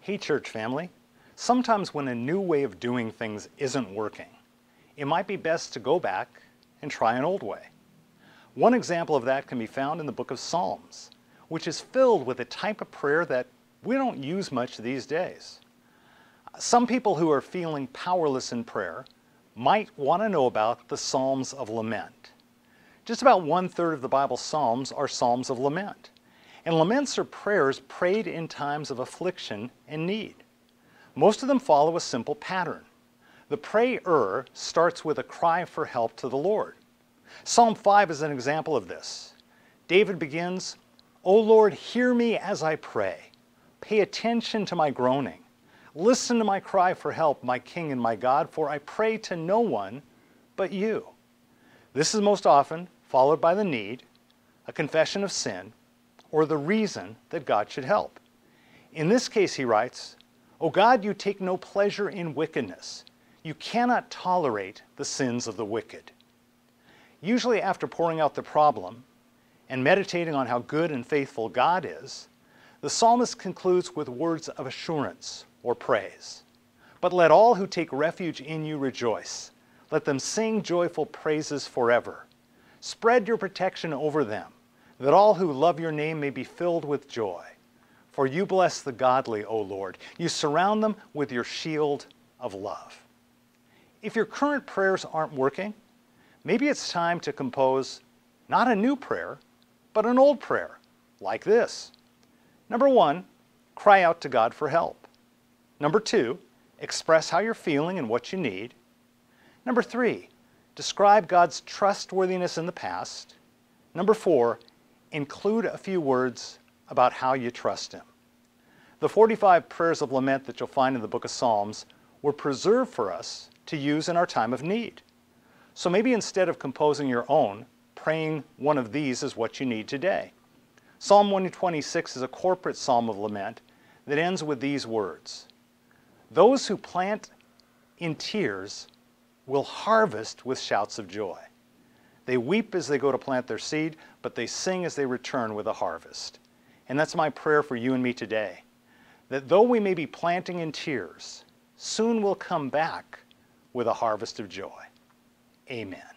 Hey church family, sometimes when a new way of doing things isn't working, it might be best to go back and try an old way. One example of that can be found in the book of Psalms, which is filled with a type of prayer that we don't use much these days. Some people who are feeling powerless in prayer might want to know about the Psalms of Lament. Just about 1/3 of the Bible's Psalms are Psalms of Lament. And laments are prayers prayed in times of affliction and need. Most of them follow a simple pattern. The prayer starts with a cry for help to the Lord. Psalm 5 is an example of this. David begins, "O Lord, hear me as I pray. Pay attention to my groaning. Listen to my cry for help, my King and my God, for I pray to no one but you." This is most often followed by the need, a confession of sin, or the reason that God should help. In this case, he writes, "O God, you take no pleasure in wickedness. You cannot tolerate the sins of the wicked." Usually after pouring out the problem and meditating on how good and faithful God is, the psalmist concludes with words of assurance or praise. "But let all who take refuge in you rejoice. Let them sing joyful praises forever. Spread your protection over them, that all who love your name may be filled with joy. For you bless the godly, O Lord. You surround them with your shield of love." If your current prayers aren't working, maybe it's time to compose not a new prayer, but an old prayer, like this. Number 1, cry out to God for help. Number 2, express how you're feeling and what you need. Number 3, describe God's trustworthiness in the past. Number 4, include a few words about how you trust Him. The 45 prayers of lament that you'll find in the book of Psalms were preserved for us to use in our time of need. So maybe instead of composing your own, praying one of these is what you need today. Psalm 126 is a corporate psalm of lament that ends with these words: "Those who plant in tears will harvest with shouts of joy. They weep as they go to plant their seed, but they sing as they return with a harvest." And that's my prayer for you and me today, that though we may be planting in tears, soon we'll come back with a harvest of joy. Amen.